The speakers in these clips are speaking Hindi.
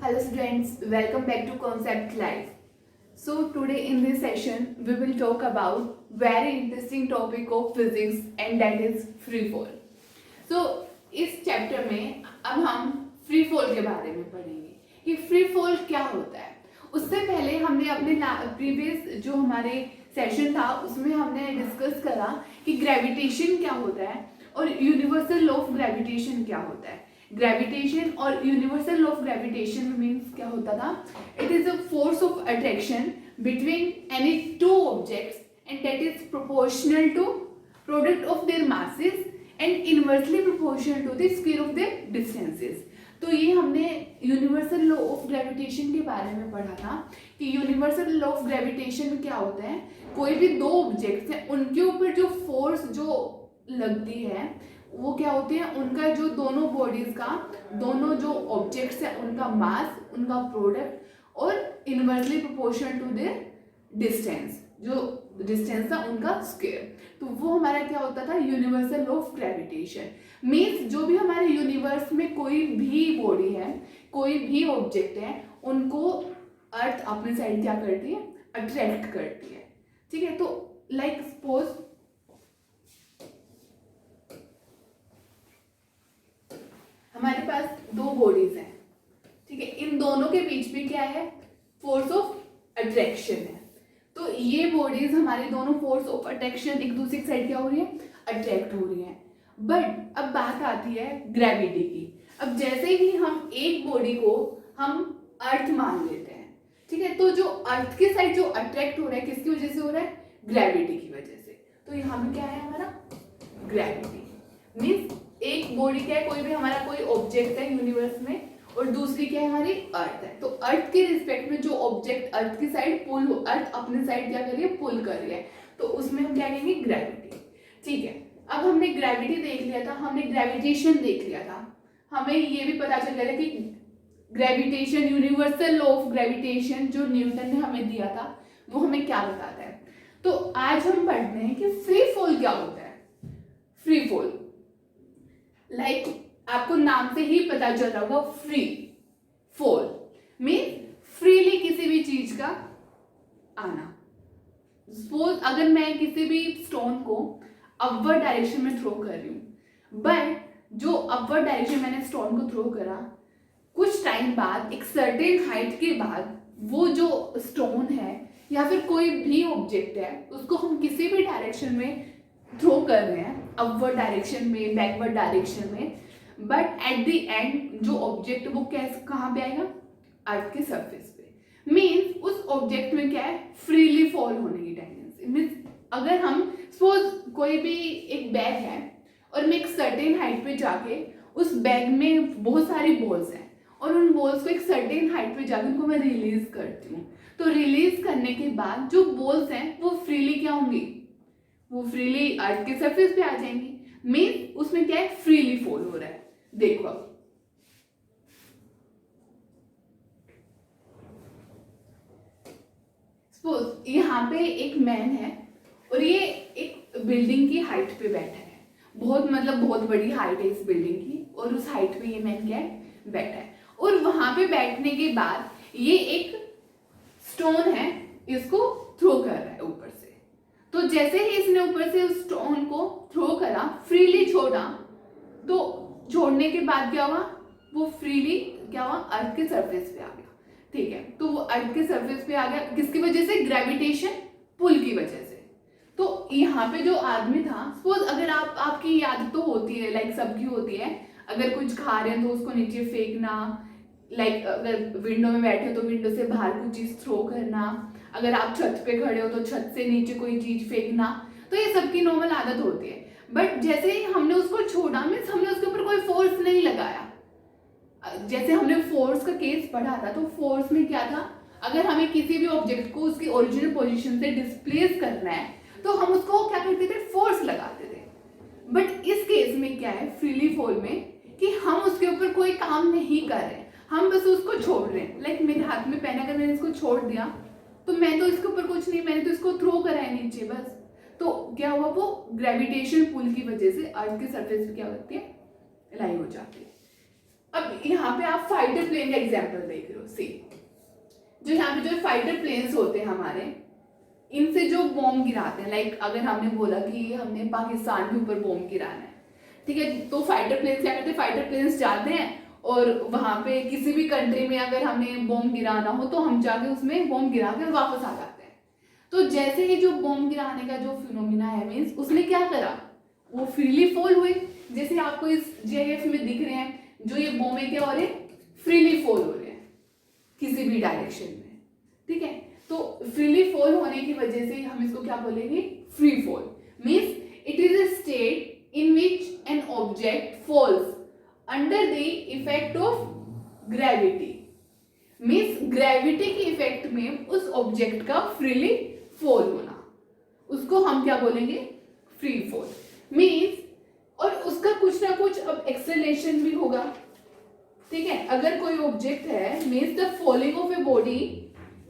Hello students, welcome back to Concept Life. So today in this session we will talk about very interesting topic of physics and that is free fall. So इस चैप्टर में अब हम फ्री फॉल के बारे में पढ़ेंगे कि फ्री फॉल क्या होता है। उससे पहले हमने अपने प्रीवियस जो हमारे सेशन था उसमें हमने डिस्कस करा कि ग्रेविटेशन क्या होता है और यूनिवर्सल लॉ ऑफ ग्रेविटेशन क्या होता है। ग्रेविटेशन और universal law of gravitation means क्या होता था, it is a force of attraction between any two objects and that is proportional to product of their masses and inversely proportional to the square of their distances. तो ये हमने यूनिवर्सल लॉ ऑफ ग्रेविटेशन के बारे में पढ़ा था कि यूनिवर्सल लॉ ऑफ ग्रेविटेशन में क्या होता है, कोई भी दो ऑब्जेक्ट्स हैं उनके ऊपर जो फोर्स जो लगती है वो क्या होती है, उनका जो दोनों बॉडीज का दोनों जो ऑब्जेक्ट्स हैं उनका मास, उनका प्रोडक्ट और inversely proportional to their distance, जो डिस्टेंस था उनका स्क्वायर। तो वो हमारा क्या होता था, universal law of gravitation. Means जो भी हमारे यूनिवर्स में कोई भी बॉडी है, कोई भी ऑब्जेक्ट है, उनको अर्थ अपने साइड क्या करती है, अट्रैक्ट करती है। ठीक है, तो लाइक सपोज हमारे पास दो बॉडीज हैं, ठीक है, इन दोनों के बीच में क्या है, फोर्स ऑफ अट्रैक्शन है। तो ये बॉडीज हमारे दोनों फोर्स ऑफ अट्रैक्शन एक दूसरे की साइड क्या हो रही है, अट्रैक्ट हो रही है। बट अब बात आती है ग्रेविटी की। अब जैसे ही हम एक बॉडी को हम अर्थ मान लेते हैं, ठीक है, तो जो अर्थ के साइड जो अट्रैक्ट हो रहा है किसकी वजह से हो रहा है, ग्रेविटी की वजह से। तो यहाँ पे क्या है हमारा, ग्रेविटी। मीन्स एक बॉडी क्या है, कोई भी हमारा कोई ऑब्जेक्ट है यूनिवर्स में और दूसरी क्या है, हमारी अर्थ है। तो अर्थ के रिस्पेक्ट में जो ऑब्जेक्ट अर्थ की साइड पुल, अर्थ अपने साइड क्या कर रही है, पुल कर रही है, तो उसमें हम क्या कहेंगे, ग्रेविटी। ठीक है, अब हमने ग्रेविटी देख लिया था, हमने ग्रेविटेशन देख लिया था, हमें ये भी पता चल गया था कि gravitation, universal law of gravitation जो न्यूटन ने हमें दिया था वो हमें क्या बताता है। तो आज हम पढ़ते हैं कि फ्री फॉल क्या होता है। फ्री फॉल लाइक आपको नाम से ही पता चल रहा होगा, फ्री फॉल मीन फ्रीली किसी भी चीज का आना। सपोज अगर मैं किसी भी स्टोन को अपवर्ड डायरेक्शन में थ्रो कर रही हूं, बट जो अपवर्ड डायरेक्शन मैंने स्टोन को थ्रो करा, कुछ टाइम बाद एक सर्टेन हाइट के बाद वो जो स्टोन है या फिर कोई भी ऑब्जेक्ट है उसको हम किसी भी डायरेक्शन में थ्रो कर रहे हैं, अपवर्ड डायरेक्शन में, बैकवर्ड डायरेक्शन में, बट एट द एंड जो ऑब्जेक्ट वो कैसे कहाँ पे आएगा, अर्थ के सरफेस पे। मीन्स उस ऑब्जेक्ट में क्या है, फ्रीली फॉल होने की टेंडेंसी। मीन्स अगर हम सपोज कोई भी एक बैग है और मैं एक सर्टेन हाइट पे जाके उस बैग में बहुत सारी बॉल्स हैं और उन बॉल्स को एक सर्टेन हाइट पे जाके उनको मैं रिलीज करती हूँ, तो रिलीज करने के बाद जो बॉल्स हैं वो फ्रीली क्या होंगी, वो फ्रीली अर्थ के सरफेस पे आ जाएंगी। मीन्स उसमें क्या है, फ्रीली फॉल हो रहा है। देखो अब सपोज यहाँ पे एक मैन है और ये एक बिल्डिंग की हाइट पे बैठा है, बहुत मतलब बहुत बड़ी हाइट है इस बिल्डिंग की, और उस हाइट पे ये मैन क्या है, बैठा है। और वहां पे बैठने के बाद ये एक स्टोन है, इसको थ्रो कर रहा है ऊपर से। तो जैसे ही इसने ऊपर से उस स्टोन को थ्रो करा, फ्रीली छोड़ा, तो छोड़ने के बाद क्या हुआ, वो फ्रीली क्या हुआ, अर्थ के सरफेस पे आ गया। ठीक है, तो वो अर्थ के सरफेस पे आ गया किसकी वजह से, ग्रेविटेशन पुल की वजह से। तो यहाँ पे जो आदमी था, सपोज अगर आपकी याद तो होती है, लाइक सबकी होती है, अगर कुछ खा रहे हैं तो उसको नीचे फेंकना, लाइक अगर विंडो में बैठे हो तो विंडो से बाहर कुछ चीज थ्रो करना, अगर आप छत पे खड़े हो तो छत से नीचे कोई चीज फेंकना, तो ये सबकी नॉर्मल आदत होती है। बट जैसे ही हमने उसको छोड़ा, मीन्स हमने उसके ऊपर कोई फोर्स नहीं लगाया। जैसे हमने फोर्स का केस पढ़ा था, तो फोर्स में क्या था, अगर हमें किसी भी ऑब्जेक्ट को उसकी ओरिजिनल पोजीशन से डिस्प्लेस करना है तो हम उसको क्या करते थे, फोर्स लगाते थे। बट इस केस में क्या है, फ्रीली फॉल में, कि हम उसके ऊपर कोई काम नहीं कर रहे, हम बस उसको छोड़ रहे हैं। लाइक मेरे हाथ में पेन, अगर मैंने इसको छोड़ दिया तो मैं तो इसके ऊपर कुछ नहीं, मैंने तो इसको थ्रो करा है नीचे बस। तो क्या हुआ, वो ग्रेविटेशन पुल की वजह से अर्थ के सरफेस पे क्या होती है, लाई हो जाती है। अब यहाँ पे आप फाइटर प्लेन का एग्जाम्पल देख रहे हो। सी जो यहाँ पे जो फाइटर प्लेन्स होते हैं हमारे, इनसे जो बॉम्ब गिराते हैं, लाइक अगर हमने बोला कि हमने पाकिस्तान के ऊपर बॉम्ब गिराना है, ठीक है, तो फाइटर प्लेन्स क्या करते हैं, फाइटर प्लेन्स जाते हैं और वहां पे किसी भी कंट्री में अगर हमने बॉम्ब गिराना हो तो हम जाके उसमें बॉम्ब गिरा के वापस आ जाते हैं। तो जैसे ही जो बॉम्ब गिराने का जो फिनोमिना है, मीन्स उसने क्या करा, वो फ्रीली फॉल हुए। जैसे आपको इस जीआईएफ में दिख रहे हैं, जो ये बॉम्ब है क्या हो रहे हैं, फ्रीली फॉल हो रहे हैं किसी भी डायरेक्शन में, ठीक है। तो फ्रीली फॉल होने की वजह से हम इसको क्या बोलेंगे, free fall. Means it is a state in which an object falls under the effect of gravity, means gravity के इफेक्ट में उस ऑब्जेक्ट का फ्रीली फॉल होना, उसको हम क्या बोलेंगे, फ्री फॉल। मीन्स और उसका कुछ ना कुछ अब एक्सेलरेशन भी होगा, ठीक है। अगर कोई ऑब्जेक्ट है, means the falling of a body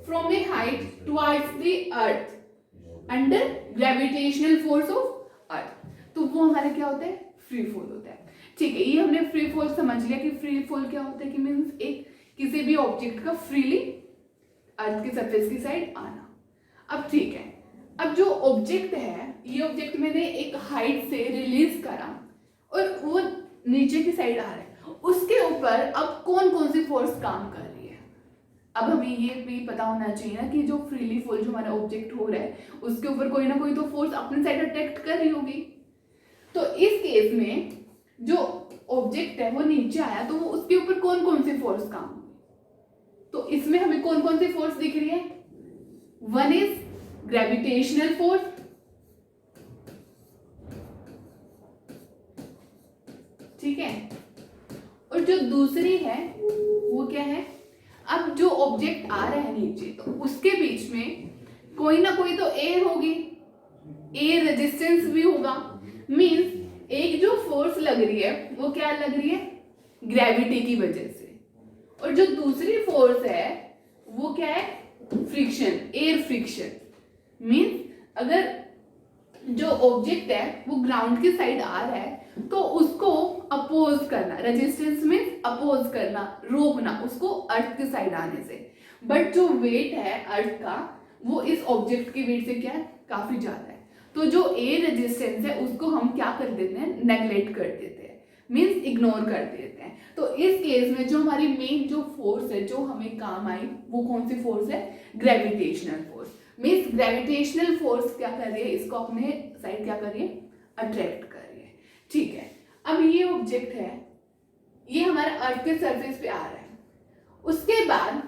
from A height towards the earth under gravitational force of earth, तो वो हमारे क्या होता है, फ्री फॉल होता है, ठीक है। ये हमने फ्री फॉल समझ लिया कि फ्री फॉल क्या होता है, कि मीन्स एक किसी भी ऑब्जेक्ट का फ्रीली अर्थ के सरफेस की साइड आना। अब ठीक है, अब जो ऑब्जेक्ट है, ये ऑब्जेक्ट मैंने एक हाइट से रिलीज करा और वो नीचे की साइड आ रहा है, उसके ऊपर अब कौन कौन सी फोर्स काम कर रही है। अब हमें ये भी पता होना चाहिए ना कि जो फ्रीली फॉल जो हमारा ऑब्जेक्ट हो रहा है, उसके ऊपर कोई ना कोई तो फोर्स अपनी साइड अट्रैक्ट कर रही होगी। तो इस केस में जो ऑब्जेक्ट है वो नीचे आया, तो वो उसके ऊपर कौन कौन सी फोर्स काम हुई, तो इसमें हमें कौन कौन सी फोर्स दिख रही है, वन इज ग्रेविटेशनल फोर्स, ठीक है, और जो दूसरी है वो क्या है, अब जो ऑब्जेक्ट आ रहा है नीचे, तो उसके बीच में कोई ना कोई तो एयर होगी, एयर रेजिस्टेंस भी होगा। मीन्स एक जो फोर्स लग रही है वो क्या लग रही है, ग्रेविटी की वजह से, और जो दूसरी फोर्स है वो क्या है, फ्रिक्शन, एयर फ्रिक्शन। मीन्स अगर जो ऑब्जेक्ट है वो ग्राउंड की साइड आ रहा है तो उसको अपोज करना, रेजिस्टेंस मीन्स अपोज करना, रोकना उसको अर्थ की साइड आने से। बट जो वेट है अर्थ का वो इस ऑब्जेक्ट के वेट से क्या है, काफी ज्यादा है, तो जो एयर रेजिस्टेंस है उसको हम क्या कर देते हैं, नेग्लेक्ट कर देते हैं, मीन्स इग्नोर कर देते हैं। तो इस केस में जो हमारी मेन जो फोर्स है जो हमें काम आई वो कौन सी फोर्स है, gravitational force. Means gravitational force क्या कर रही है, इसको अपने साइड क्या कर रही है, अट्रैक्ट कर रही है, ठीक है। अब ये ऑब्जेक्ट है, ये हमारा अर्थ के सरफेस पे आ रहा है, उसके बाद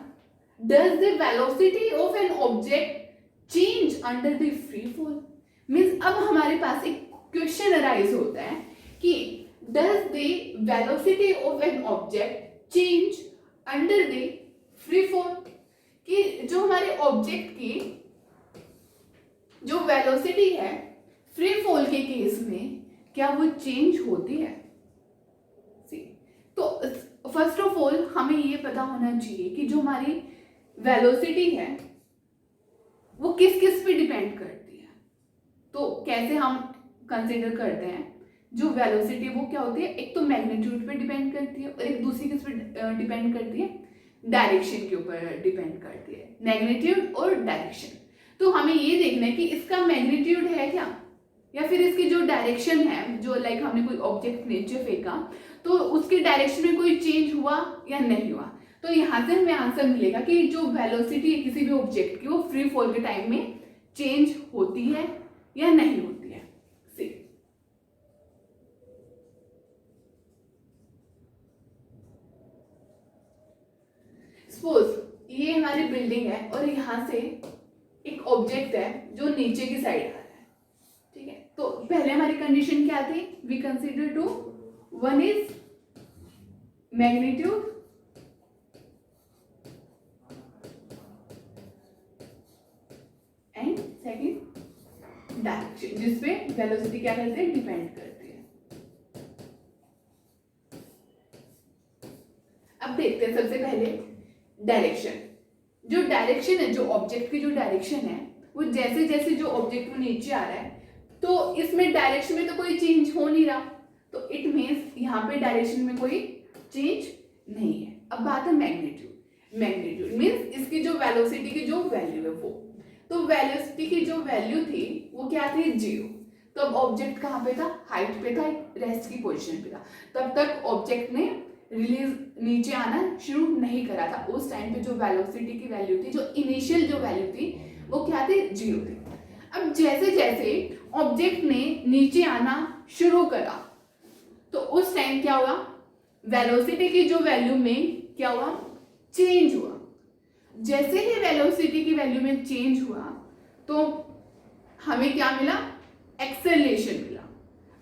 does the velocity of an object change under the free fall. Means अब हमारे पास एक क्वेश्चन अराइज होता है कि does the velocity of an object change under the free fall, कि जो हमारे ऑब्जेक्ट की जो वेलोसिटी है फ्री फॉल के केस में क्या वो चेंज होती है। तो फर्स्ट ऑफ ऑल हमें ये पता होना चाहिए कि जो हमारी वेलोसिटी है वो किस किस पे डिपेंड करती है। तो कैसे हम कंसीडर करते हैं, जो वेलोसिटी वो क्या होती है, एक तो मैग्नीट्यूड पे डिपेंड करती है और एक दूसरी किस पे डिपेंड करती है, डायरेक्शन के ऊपर डिपेंड करती है, मैग्नीट्यूड और डायरेक्शन। तो हमें ये देखना है कि इसका मैग्नीट्यूड है क्या, या फिर इसकी जो डायरेक्शन है, जो लाइक हमने कोई ऑब्जेक्ट नीचे फेंका तो उसके डायरेक्शन में कोई चेंज हुआ या नहीं हुआ। तो यहाँ से हमें आंसर मिलेगा कि जो वेलोसिटी है किसी भी ऑब्जेक्ट की वो फ्री फॉल के टाइम में चेंज होती है या नहीं होती है। सी सपोज ये हमारी बिल्डिंग है और यहाँ से एक ऑब्जेक्ट है जो नीचे की साइड आ रहा है, ठीक है। तो पहले हमारी कंडीशन क्या थी, we consider two, one is magnitude and second direction, जिसपे वेलोसिटी क्या करते हैं, डिपेंड करती है। अब देखते हैं सबसे पहले डायरेक्शन। जो डायरेक्शन है, जो ऑब्जेक्ट की जो डायरेक्शन है वो जैसे जैसे जो ऑब्जेक्ट वो नीचे आ रहा है तो इसमें डायरेक्शन में तो कोई चेंज हो नहीं रहा, तो इट मीन्स यहाँ पे डायरेक्शन में कोई चेंज नहीं है। अब बात है मैग्नीट्यूड। मैग्नीट्यूड मीन्स इसकी जो वेलोसिटी की जो वैल्यू है वो, तो वेलोसिटी की जो वैल्यू थी वो क्या थी, 0। तो अब ऑब्जेक्ट कहाँ पे था, हाइट पे था, रेस्ट की पोजीशन पे था। तब तक ऑब्जेक्ट ने रिलीज नीचे आना शुरू नहीं करा था। उस टाइम पे जो वेलोसिटी की वैल्यू थी, जो इनिशियल जो वैल्यू थी वो क्या थी, 0 थी। अब जैसे जैसे ऑब्जेक्ट ने नीचे आना शुरू करा तो उस टाइम क्या हुआ, वेलोसिटी की जो वैल्यू में क्या हुआ, चेंज हुआ। जैसे ही वेलोसिटी की वैल्यू में चेंज हुआ तो हमें क्या मिला, एक्सेलरेशन मिला।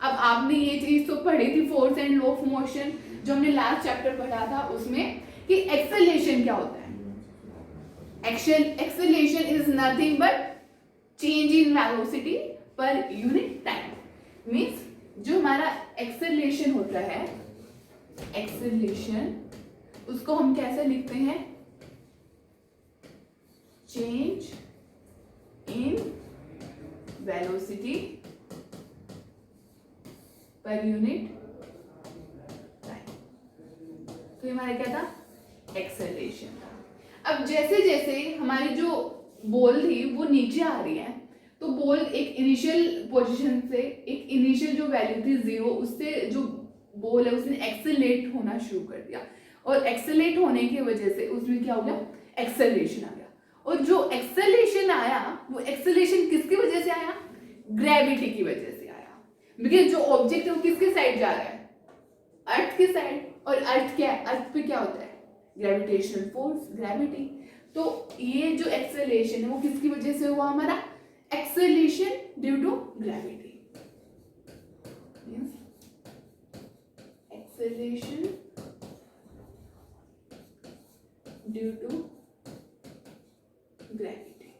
अब आपने ये चीज तो पढ़ी थी, force and law of motion, जो हमने लास्ट चैप्टर पढ़ा था उसमें, कि एक्सेलरेशन क्या होता है। Acceleration is nothing but change in velocity per unit time. Means जो हमारा एक्सेलरेशन होता है, एक्सेलरेशन उसको हम कैसे लिखते हैं, change in velocity per unit time. तो हमारा क्या था, एक्सेलरेशन था। अब जैसे जैसे हमारी जो बॉल थी वो नीचे आ रही है, तो बॉल एक इनिशियल पोजीशन से, एक इनिशियल जो वैल्यू थी 0, उससे जो बॉल है उसने एक्सेलरेट होना शुरू कर दिया, और एक्सेलरेट होने की वजह से उसमें क्या हो गया, एक्सेलरेशन आ गया। और जो एक्सेलरेशन आया वो एक्सेलरेशन किसकी वजह से आया, ग्रेविटी की वजह से आया। बिकॉज जो ऑब्जेक्ट है वो किसके साइड जा रहा है, अर्थ के साइड, और अर्थ क्या है, अर्थ पे क्या होता है, ग्रेविटेशनल फोर्स, ग्रेविटी। तो ये जो एक्सेलरेशन है वो किसकी वजह से हुआ, हमारा acceleration due to gravity. Acceleration due to gravity.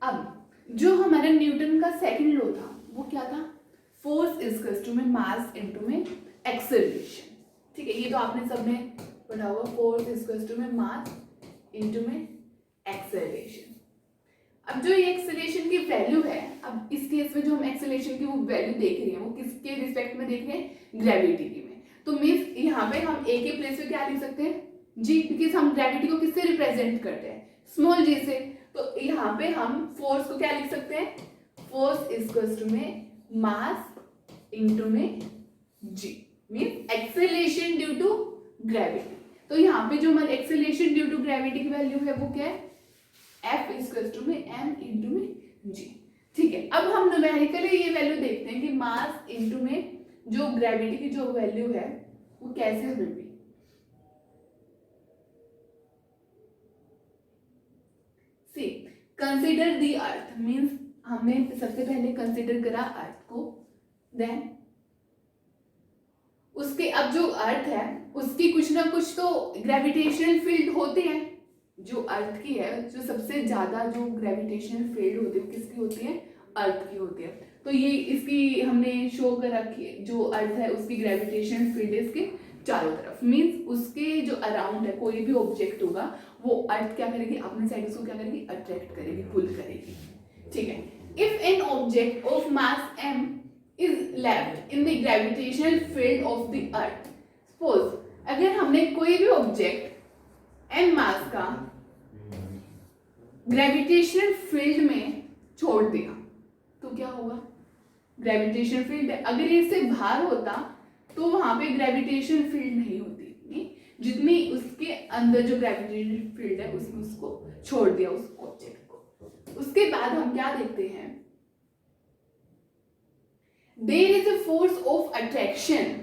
अब जो हमारा न्यूटन का सेकंड लॉ था वो क्या था, फोर्स इज टू में मास इनटू में एक्सेलरेशन। ठीक है, ये तो आपने सबने पढ़ा हुआ, फोर्स इज टू में मास इनटू में एक्सेलरेशन। अब जो ये एक्सेलरेशन की वैल्यू है, अब इस केस में जो हम एक्सेलरेशन की वो वैल्यू देख रहे हैं वो किसके रिस्पेक्ट में देख रहे हैं, ग्रेविटी की में। तो मीन्स यहाँ पे हम ए के प्लेस पे क्या लिख सकते हैं, जी, बिकॉज हम ग्रेविटी को किससे रिप्रेजेंट करते हैं, स्मॉल जी से। तो यहाँ पे हम फोर्स को क्या लिख सकते हैं, फोर्स इज टू में मास इनटू में g, means acceleration due to gravity. तो यहाँ पे जो हमारी एक्सेलरेशन ड्यू टू ग्रेविटी की वैल्यू है वो क्या है, F इज टू में m इनटू में g। ठीक है, अब हम न्यूमेरिकली ये वैल्यू देखते हैं कि मास इनटू में जो ग्रेविटी की जो वैल्यू है वो कैसे होगी। सी कंसीडर द अर्थ, मींस हमने सबसे पहले कंसीडर करा अर्थ को, देन उसके अब जो अर्थ है उसकी कुछ ना कुछ तो ग्रेविटेशनल फील्ड होते हैं। जो अर्थ की है, जो सबसे ज्यादा जो ग्रेविटेशनल फील्ड होती है किसकी होती है, अर्थ की होती है। तो ये इसकी हमने शो कर रखी है, जो अर्थ है उसकी ग्रेविटेशनल फील्ड है इसके चारों तरफ, मींस उसके जो अराउंड है कोई भी ऑब्जेक्ट होगा वो अर्थ क्या करेगी, अपने साइड उसको क्या करेगी, अट्रैक्ट करेगी, पुल करेगी। ठीक है, if an object of mass m is left in the gravitational field of the earth, suppose अगर हमने कोई भी ऑब्जेक्ट m मास का ग्रेविटेशनल फील्ड में छोड़ दिया तो क्या होगा, ग्रेविटेशनल फील्ड है, अगर ये इससे बाहर होता तो वहां पे ग्रेविटेशनल फील्ड नहीं होती, जितनी उसके अंदर जो ग्रेविटेशनल फील्ड है उसमें उसको छोड़ दिया उस ऑब्जेक्ट को। उसके बाद हम क्या देखते हैं, there is a force of attraction,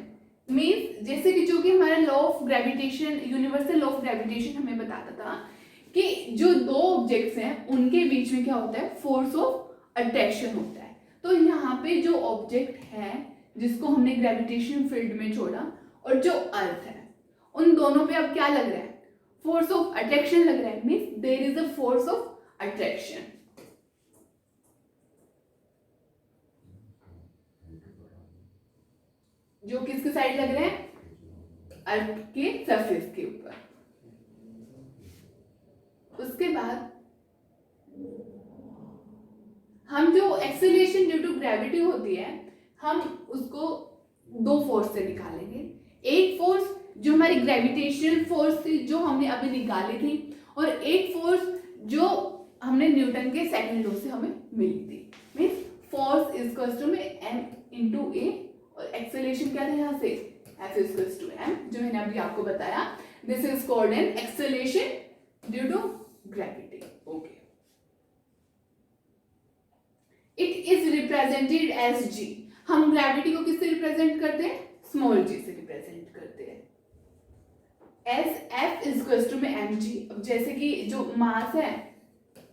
means जैसे कि जो कि हमारा law of gravitation, universal law of gravitation हमें बताता था कि जो दो ऑब्जेक्ट्स हैं उनके बीच में क्या होता है, फोर्स ऑफ अट्रैक्शन होता है। तो यहाँ पे जो ऑब्जेक्ट है जिसको हमने ग्रेविटेशन फील्ड में छोड़ा और जो अर्थ है उन दोनों पे अब क्या लग रहा है, फोर्स ऑफ अट्रैक्शन लग रहा है, means there is a force of attraction. जो किसके साइड लग रहे हैं, अर्थ के सरफेस के ऊपर। उसके बाद हम जो एक्सेलरेशन ड्यू टू ग्रेविटी होती है हम उसको दो फोर्स से निकालेंगे। एक फोर्स जो हमारी ग्रेविटेशनल फोर्स थी जो हमने अभी निकाली थी, और एक फोर्स जो हमने न्यूटन के सेकंड लॉ से हमें मिली थी। Means force is equals to में m इंटू ए, और एक्सेलरेशन क्या था यहाँ से F is equals to m, जो मैंने अभी आपको बताया। This is called an acceleration due to gravity. Okay, it is represented as g। हम ग्रेविटी को किससे रिप्रेजेंट करते हैं? स्मॉल g से रिप्रेजेंट करते हैं। As F is equals to में mg। अब जैसे कि जो मास है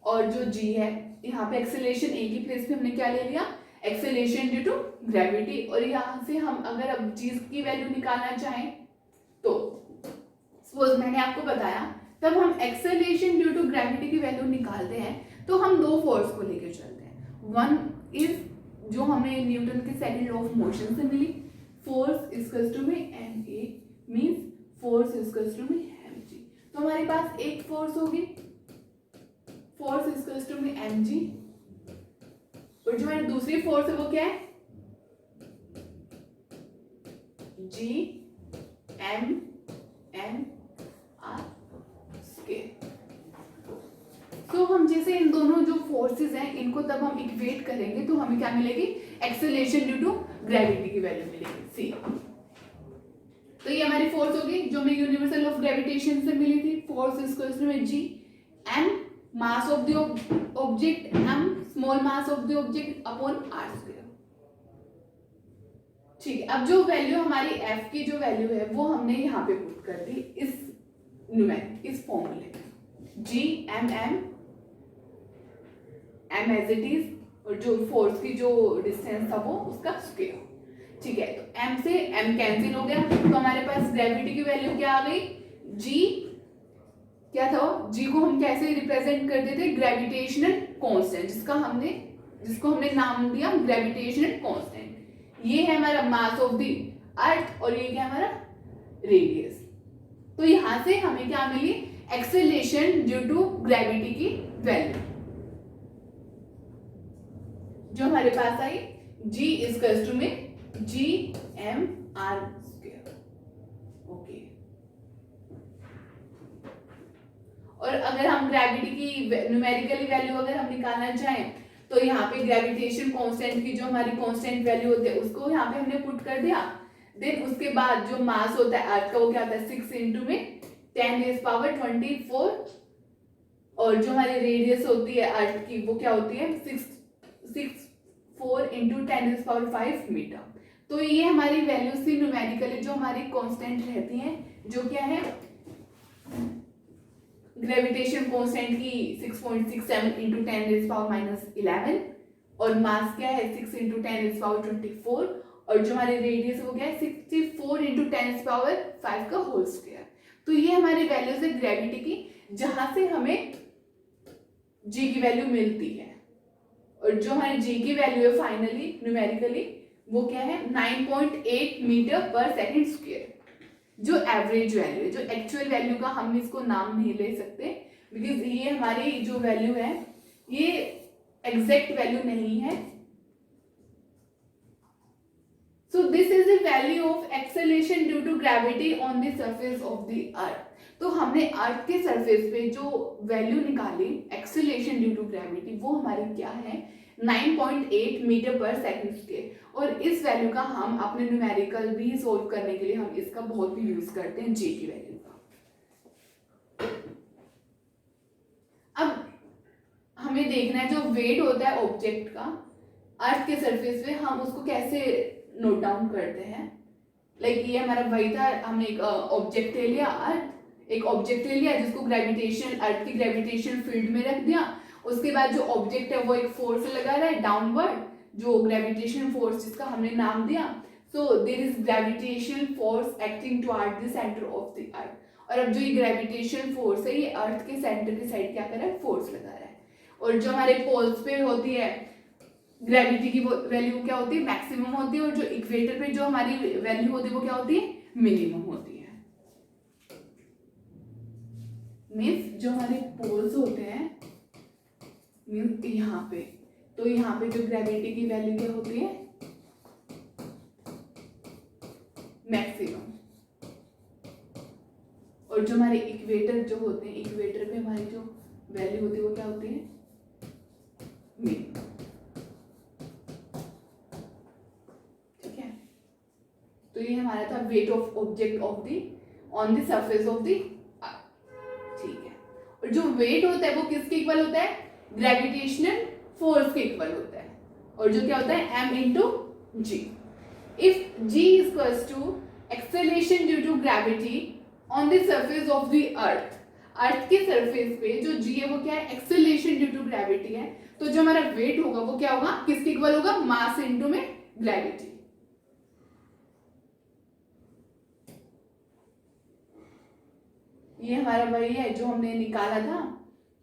और जो g है, यहाँ पे एक्सेलरेशन ए की प्लेस पे हमने क्या ले लिया? Acceleration due to gravity. और यहाँ से हम अगर अब g की वैल्यू निकालना चाहें तो सपोज मैंने आपको बताया, तब हम एक्सेलरेशन ड्यू टू ग्रेविटी की वैल्यू निकालते हैं तो हम दो फोर्स को लेकर चलते हैं। वन इज जो हमें न्यूटन के सेकंड लॉ ऑफ मोशन से मिली, फोर्स इज इक्वल्स टू में ma, means force is equals to में mg। तो हमारे पास एक फोर्स होगी, फोर्स इज इक्वल्स टू में mg, और जो हमारी दूसरी फोर्स है वो क्या है? g m n r square. तो हम जैसे इन दोनों जो फोर्सेस हैं इनको तब हम इक्वेट करेंगे तो हमें क्या मिलेगी? एक्सेलरेशन ड्यू टू ग्रेविटी की वैल्यू मिलेगी सी। तो ये हमारी फोर्स होगी जो हमें यूनिवर्सल ऑफ ग्रेविटेशन से मिली थी। फोर्स इज इक्वल्स टू में g, m mass of the object, m small mass of the object upon r square. ठीक है, अब जो वैल्यू हमारी f की जो वैल्यू है वो हमने यहाँ पे पुट कर दी इस फॉर्मूले में, g m m as it is, और जो फोर्स की जो डिस्टेंस था वो उसका स्क्वायर। ठीक है, तो m से m कैंसिल हो गया, तो हमारे पास ग्रेविटी की वैल्यू क्या आ गई? g क्या था? g को हम कैसे रिप्रेजेंट करते थे? ग्रेविटेशनल कांस्टेंट, जिसको हमने नाम दिया ग्रेविटेशनल कांस्टेंट। ये है हमारा मास ऑफ द अर्थ और ये क्या है हमारा रेडियस। तो यहां से हमें क्या मिली? एक्सेलरेशन ड्यू टू ग्रेविटी की वैल्यू जो हमारे पास आई, g इज इक्वल्स टू में g m r square. Okay, और अगर हम ग्रेविटी की न्यूमेरिकली वैल्यू अगर हम निकालना चाहें तो यहाँ पे ग्रेविटेशन कांस्टेंट की जो हमारी कांस्टेंट वैल्यू होती है उसको यहाँ पे हमने पुट कर दिया। देन उसके बाद जो मास होता है अर्थ का वो क्या होता है? 6 इंटू में 10⁻24, और जो हमारी रेडियस होती है अर्थ की वो क्या होती है? 4 इंटू 10⁵ मीटर। तो ये हमारी वैल्यूज थी न्यूमेरिकली जो हमारी कांस्टेंट रहती हैं, जो क्या है ग्रेविटेशन कांस्टेंट की 6.67 इंटू 10⁻⁻11, और मास क्या है 6 इंटू 10⁻24, और जो हमारी रेडियस वो क्या है 64 इंटू 10⁵ का होल स्क्वायर। तो ये हमारी वैल्यूज है ग्रेविटी की, जहां से हमें g की वैल्यू मिलती है, और जो हमारी g की वैल्यू है फाइनली न्यूमेरिकली वो क्या है? 9.8 मीटर पर सेकंड स्क्वायर, जो एवरेज वैल्यू है। जो एक्चुअल वैल्यू का हम इसको नाम नहीं ले सकते बिकॉज ये हमारी जो वैल्यू है ये एग्जैक्ट वैल्यू नहीं है। So this is the value of acceleration due to gravity on the surface of the earth. तो हमने अर्थ के सरफेस पे जो वैल्यू निकाली एक्सेलरेशन ड्यू टू ग्रेविटी वो हमारी क्या है? 9.8 मीटर पर सेकंड स्क्वायर। और इस वैल्यू का हम अपने न्यूमेरिकल भी सोल्व करने के लिए हम इसका बहुत भी यूज करते हैं जी की वैल्यू का। अब हमें देखना है जो वेट होता है ऑब्जेक्ट का अर्थ के सरफेस पे, हम उसको कैसे नोट डाउन करते हैं। लाइक ये हमारा वही था, हमने एक ऑब्जेक्ट ले लिया अर्थ, एक ऑब्जेक्ट ले लिया जिसको ग्रेविटेशन अर्थ की ग्रेविटेशन फील्ड में रख दिया। उसके बाद जो ऑब्जेक्ट है वो एक फोर्स लगा रहा है डाउनवर्ड, जो ग्रेविटेशन फोर्स जिसका हमने नाम दिया। So there is gravitation force acting toward the centre of the earth. और अब जो ये ग्रेविटेशन फोर्स है ये अर्थ के सेंटर की साइड क्या कर रहा है? फोर्स लगा रहा है। और जो हमारे पोल्स पे होती है ग्रेविटी की वैल्यू क्या होती है? मैक्सिमम होती है, और जो इक्वेटर पे जो हमारी वैल्यू होती है वो क्या होती है? मिनिमम होती है। मीन्स जो हमारे पोल्स होते हैं मीन्स यहाँ पे, तो यहाँ पे जो ग्रेविटी की वैल्यू क्या होती है? मैक्सिमम। और जो हमारे इक्वेटर जो होते हैं, इक्वेटर पे हमारी जो वैल्यू होती है वो क्या होती है, मिनिमम। ठीक है, तो ये हमारा था weight of object of the on the surface of the अर्थ। ठीक है, और जो वेट होता है वो किसके इक्वल होता है, ग्रेविटेशनल फोर्स के इक्वल होता है। और जो क्या होता है, m into g. If g is equal to acceleration due to gravity on the surface of the earth, earth के सरफेस पे जो g है वो क्या है, एक्सेलरेशन ड्यू टू ग्रेविटी है। तो जो हमारा वेट होगा वो क्या होगा, किसके इक्वल होगा, मास इंटू में ग्रेविटी। ये हमारा वही है जो हमने निकाला था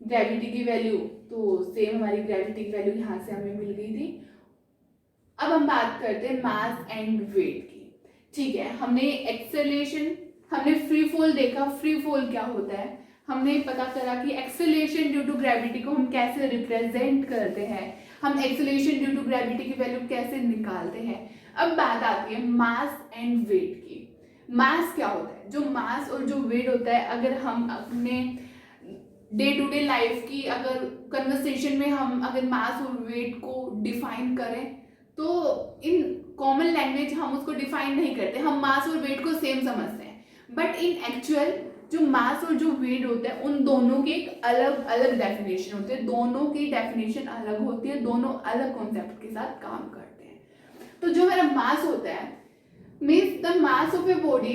ग्रेविटी की वैल्यू, तो सेम हमारी ग्रेविटी की वैल्यू यहाँ से हमें मिल गई थी। अब हम बात करते हैं मास एंड वेट की। ठीक है, हमने एक्सेलरेशन, हमने फ्री फॉल देखा, फ्री फॉल क्या होता है, हमने पता करा कि एक्सेलरेशन ड्यू टू ग्रेविटी को हम कैसे रिप्रेजेंट करते हैं, हम एक्सेलरेशन ड्यू टू ग्रेविटी की वैल्यू कैसे निकालते हैं। अब बात आती है मास एंड वेट की। मास क्या होता है, जो मास और जो वेट होता है, अगर हम अपने डे टू डे लाइफ की अगर कन्वर्सेशन में हम अगर मास और वेट को डिफाइन करें तो इन कॉमन लैंग्वेज हम उसको डिफाइन नहीं करते, हम मास और वेट को सेम समझते हैं। बट इन एक्चुअल जो मास और जो वेट होता है उन दोनों के एक अलग अलग डेफिनेशन होते हैं, दोनों की डेफिनेशन अलग होती है, दोनों अलग कॉन्सेप्ट के साथ काम करते हैं। तो जो हमारा मास होता है means the mass of a body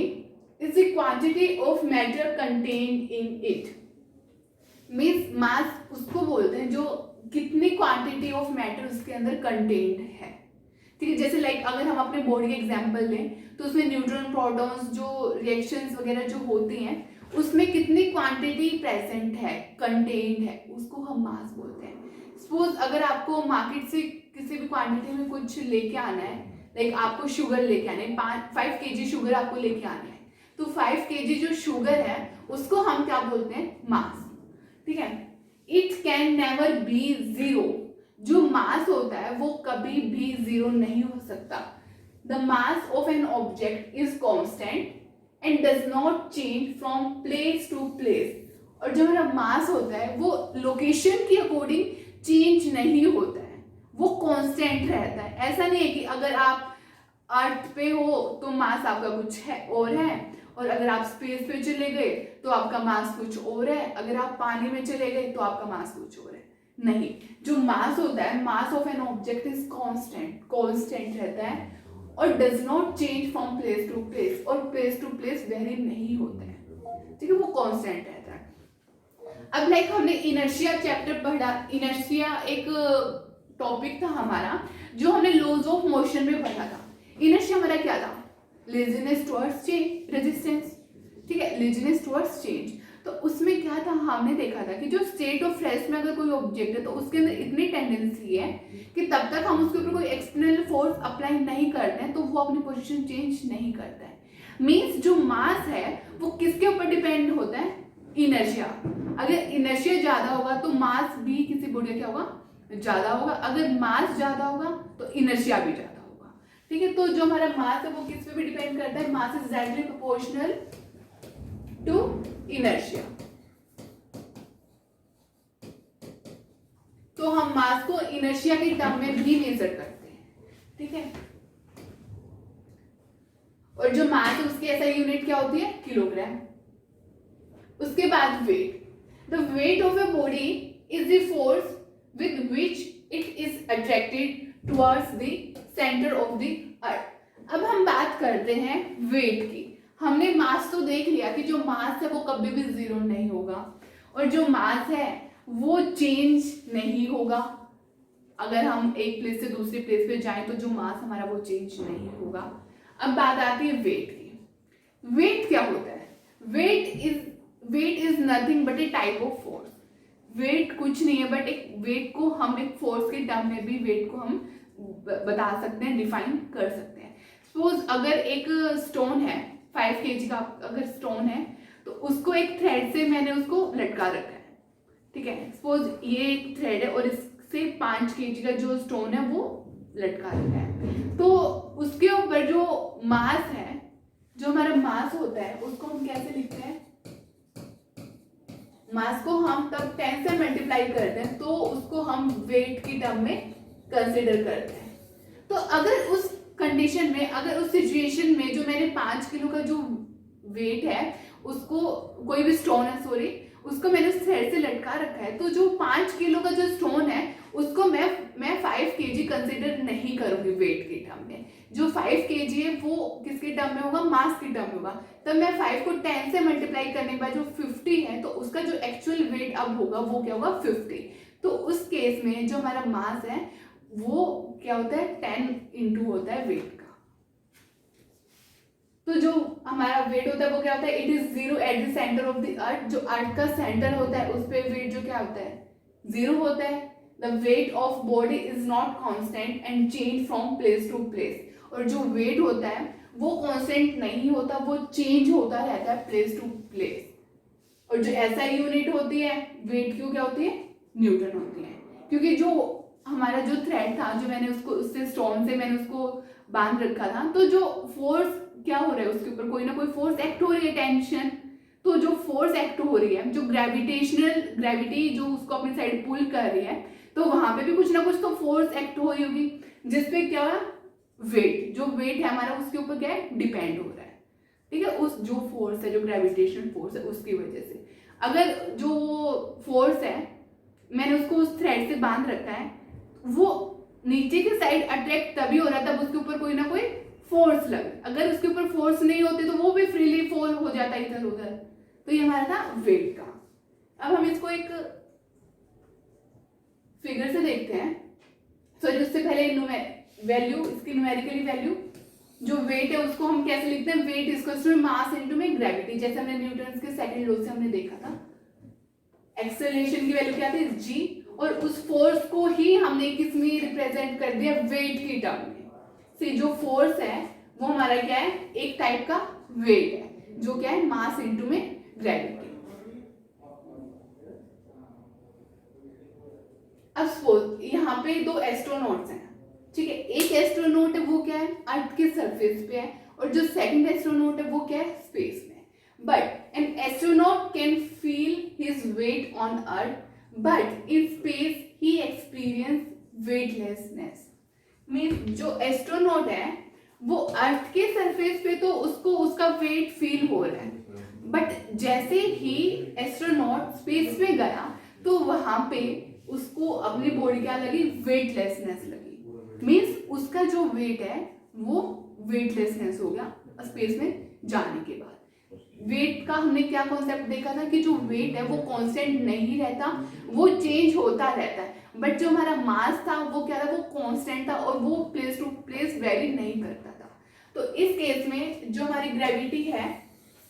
is the quantity of matter contained in it। means mass उसको बोलते हैं जो कितनी क्वांटिटी ऑफ मैटर उसके अंदर कंटेन्ड है। ठीक है, जैसे लाइक अगर हम अपने बॉडी के एग्जांपल लें तो उसमें न्यूट्रॉन प्रोटॉन्स जो रिएक्शंस वगैरह जो होती हैं उसमें कितनी क्वांटिटी प्रेजेंट है, कंटेन्ड है, उसको हम मास बोलते हैं। सपोज अगर आपको मार्केट से किसी भी क्वांटिटी में कुछ लेके आना है, लाइक आपको शुगर लेके आना है, 5 kg शुगर आपको लेके आना है, तो 5 kg जो शुगर है उसको हम क्या बोलते हैं, मास। ठीक है, it can never be zero, जो मास होता है वो कभी भी जीरो नहीं हो सकता। The mass of an object is constant and does not change from place to place. और जो हमारा मास होता है वो लोकेशन की अकॉर्डिंग चेंज नहीं होता है, वो कांस्टेंट रहता है। ऐसा नहीं है कि अगर आप अर्थ पे हो तो मास आपका कुछ है और है, और अगर आप स्पेस पे चले गए तो आपका मास कुछ और है, अगर आप पानी में चले गए तो आपका मास कुछ और है। नहीं, जो मास होता है, mass of an object is constant, constant रहता है और does not change from place to place, और प्लेस टू प्लेस वेरी नहीं होता है। ठीक है, वो कांस्टेंट रहता है। अब लाइक हमने इनर्शिया चैप्टर पढ़ा, इनर्शिया एक टॉपिक था हमारा जो हमने लॉज ऑफ मोशन में पढ़ा था। इनर्शिया हमारा क्या था, लेजीनेस टुवर्ड्स चेंज, रेजिस्टेंस। ठीक है, लेजीनेस टुवर्ड्स चेंज। तो उसमें क्या था, हमने देखा था कि जो स्टेट ऑफ रेस्ट में अगर कोई ऑब्जेक्ट है तो उसके अंदर इतनी टेंडेंसी है कि तब तक हम उसके ऊपर कोई एक्सटर्नल फोर्स अप्लाई नहीं करते हैं तो वो अपनी पोजीशन चेंज नहीं करता है। मीन्स जो मास है वो किसके ऊपर डिपेंड होता है, इनर्शिया। अगर इनर्शिया ज्यादा होगा तो मास भी किसी बॉडी का क्या होगा, ज्यादा होगा। अगर मास ज्यादा होगा तो इनर्शिया भी ज्यादा होगा। ठीक है, तो जो हमारा मास है वो किस पे भी डिपेंड करता है, mass is directly proportional to inertia. तो हम मास को इनर्शिया के टर्म में भी मेजर करते हैं। ठीक है, और जो मास है उसकी ऐसा यूनिट क्या होती है, किलोग्राम। उसके बाद weight, the weight of a body is the force with which it is attracted towards the center of the earth। अब हम बात करते हैं वेट की। हमने मास तो देख लिया कि जो मास है वो कभी भी जीरो नहीं होगा, और जो मास है वो चेंज नहीं होगा। अगर हम एक प्लेस से दूसरी प्लेस पे जाएं तो जो मास हमारा वो चेंज नहीं होगा। अब बात आती है वेट की। वेट क्या होता है, weight is nothing but a type of force. Weight कुछ नहीं है बट एक वेट को हम एक फोर्स के टर्म में भी वेट को हम बता सकते हैं, डिफाइन कर सकते हैं। सपोज अगर एक स्टोन है 5 kg का, अगर स्टोन है तो उसको एक थ्रेड से मैंने उसको लटका रखा है। ठीक है, सपोज ये एक थ्रेड है और इससे 5 kg का जो स्टोन है वो लटका रखा है, तो उसके ऊपर जो मास है जो हमारा मास होता है उसको हम कैसे लिखते हैं, मास को हम तब 10 से मल्टीप्लाई करते हैं तो उसको हम वेट की टर्म में कंसिडर करते हैं। तो अगर उस कंडीशन में, अगर उस सिचुएशन में जो मैंने 5 किलो का जो वेट है उसको, कोई भी स्टोन है सॉरी, उसको मैंने उस थ्रेड से लटका रखा है, तो जो 5 किलो का जो स्टोन है उसको मैं 5 kg कंसिडर नहीं करूंगी वेट के टर्म में। जो 5 kg है वो किसके टर्म में होगा, मास के टर्म में होगा। तब मैं 5 को 10 से मल्टीप्लाई करने के बाद जो 50 है तो उसका जो एक्चुअल वेट अब होगा वो क्या होगा, 50। तो उस केस में जो हमारा मास है वो क्या होता है, 10 इंटू होता है वेट का। तो जो हमारा वेट होता है वो क्या होता है, it is 0 at the centre of the अर्थ। जो अर्थ का सेंटर होता है उस पे वेट जो क्या होता है, 0 होता है। The weight of body is not constant and change from place to place. और जो वेट होता है वो कांस्टेंट नहीं होता, वो चेंज होता रहता है प्लेस टू प्लेस। और जो SI यूनिट होती है वेट की, क्या होती है, न्यूटन होती है। क्योंकि जो हमारा जो थ्रेड था, जो मैंने उसको उससे स्टोन से मैंने उसको बांध रखा था, तो जो फोर्स क्या हो रहा है उसके ऊपर, कोई ना कोई फोर्स एक्ट हो रही है, टेंशन। तो जो फोर्स एक्ट हो रही है, जो ग्रेविटी जो उसको अपनी साइड पुल कर रही है, तो वहां पे भी कुछ ना कुछ तो फोर्स एक्ट हो रही होगी, जिसपे क्या वेट, जो वेट है हमारा उसके ऊपर क्या है, डिपेंड हो रहा है। ठीक है, उस जो फोर्स है, जो ग्रेविटेशन फोर्स है उसकी वजह से। अगर जो फोर्स है मैंने उसको उस थ्रेड से बांध रखा है, वो नीचे की साइड अट्रैक्ट तभी हो रहा है तब उसके ऊपर कोई ना कोई फोर्स लगे। अगर उसके ऊपर फोर्स नहीं होते तो वो भी फ्रीली फॉल हो जाता है इधर उधर। तो ये हमारा था वेट का। अब हम इसको एक फिगर से देखते हैं। सॉरी, उससे पहले वैल्यू, इसकी न्यूमेरिकली वैल्यू, जो वेट है उसको हम कैसे लिखते हैं, weight equals to mass into में ग्रेविटी, जैसे हमने न्यूटन के सेकंड लॉ से हमने देखा था। एक्सेलरेशन की वैल्यू क्या थी, g, और उस फोर्स को ही हमने किस में रिप्रेजेंट कर दिया, वेट की टर्म में। से जो फोर्स है वो हमारा क्या है, एक टाइप का वेट है, जो क्या है, मास इनटू में ग्रेविटी। अब सपोज यहाँ पे 2 एस्ट्रोनॉट्स हैं, ठीक है। एक एस्ट्रोनॉट है वो क्या है, अर्थ के सरफेस पे है, और जो सेकंड एस्ट्रोनॉट है वो क्या है, स्पेस में। But an astronaut can feel his weight on earth, but in space he experience weightlessness. Mean जो एस्ट्रोनॉट है वो अर्थ के सरफेस पे तो उसको उसका वेट फील हो रहा है, बट जैसे ही एस्ट्रोनॉट स्पेस में गया तो वहां पे उसको अपनी बॉडी क्या लगी, वेटलेसनेस लगी। मीन्स उसका जो वेट है वो वेटलेसनेस हो गया स्पेस में जाने के बाद। वेट का हमने क्या कॉन्सेप्ट देखा था कि जो वेट है वो कांस्टेंट नहीं रहता, वो चेंज होता रहता है। बट जो हमारा मास था वो क्या था, वो कांस्टेंट था और वो प्लेस टू प्लेस वेरी नहीं करता था। तो इस केस में जो हमारी ग्रेविटी है,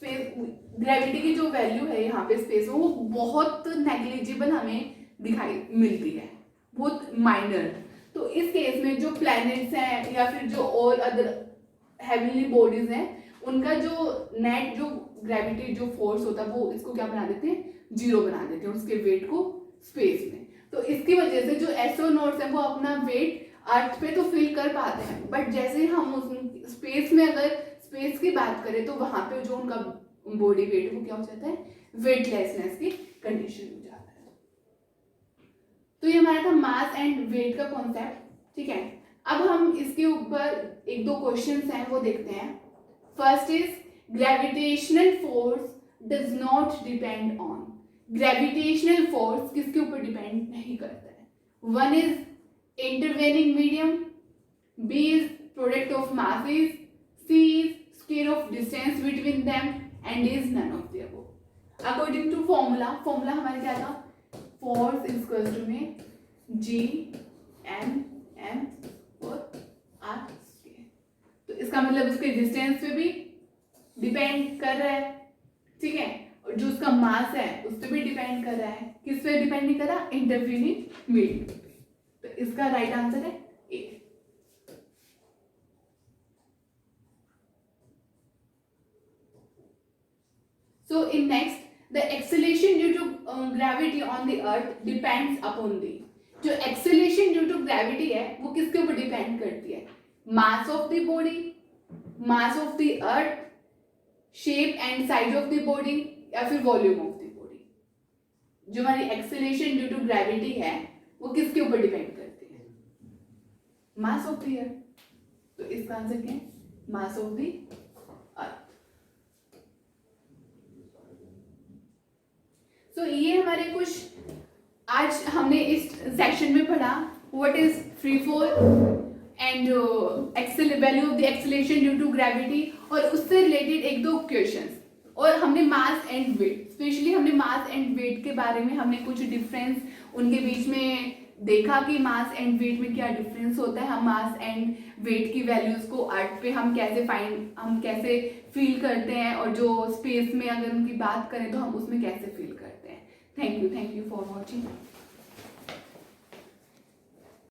ग्रेविटी की जो वैल्यू है यहाँ पे स्पेस में, वो बहुत नेग्लिजिबल हमें दिखाई मिलती है, बहुत माइनर। तो इस केस में जो प्लैनेट्स हैं या फिर जो और अदर हेवनली बॉडीज हैं, उनका जो नेट जो ग्रेविटी जो फोर्स होता है वो इसको क्या बना देते हैं, 0 बना देते हैं, उसके वेट को स्पेस में। तो इसकी वजह से जो एस्ट्रोनॉट्स हैं वो अपना वेट अर्थ पे तो फील कर पाते हैं, बट जैसे हम उस स्पेस में, अगर स्पेस की बात करें तो वहां पे जो उनका बॉडी वेट वो क्या हो जाता है, वेटलेसनेस की कंडीशन हो जाता है। तो ये हमारा था मास एंड वेट का कॉन्सेप्ट, ठीक है। अब हम इसके ऊपर 1-2 क्वेश्चंस हैं वो देखते हैं। First is gravitational force does not depend on. Gravitational force किसके ऊपर डिपेंड नहीं करता है। 1 is intervening medium, B is product of masses, C is square of distance between them, and D is none of the above. According to formula हमारा क्या था, फोर्स इज इक्वल टू में G M M और R स्केल। तो इसका मतलब उसके डिस्टेंस पे भी डिपेंड कर रहा है, ठीक है, और जो उसका मास है उस पर भी डिपेंड कर रहा है। किस पे डिपेंड नहीं कर रहा, इंटरवेनिंग मीडियम पे। तो इसका राइट आंसर है A. So in next, the acceleration due to gravity on the earth depends upon the. जो एक्सेलरेशन ड्यू टू ग्रेविटी है वो किसके ऊपर डिपेंड करती है, mass of the body, mass of the earth, shape and size of the body या फिर वॉल्यूम ऑफ द बॉडी? जो हमारी एक्सेलरेशन ड्यू टू ग्रेविटी है वो किसके ऊपर डिपेंड करती है? मास ऑफ द अर्थ। तो इसका आंसर क्या है? मास ऑफ द अर्थ। तो ये हमारे कुछ आज हमने इस सेक्शन में पढ़ा what is free fall and value of the acceleration due to gravity, और उससे रिलेटेड एक दो क्वेश्चंस, और हमने मास एंड वेट, स्पेशली हमने मास एंड वेट के बारे में हमने कुछ डिफरेंस उनके बीच में देखा कि मास एंड वेट में क्या डिफरेंस होता है। हम मास एंड वेट की वैल्यूज को अर्थ पे हम कैसे फील करते हैं, और जो स्पेस में अगर उनकी बात करें तो हम उसमें कैसे फील करते हैं। Thank you for watching.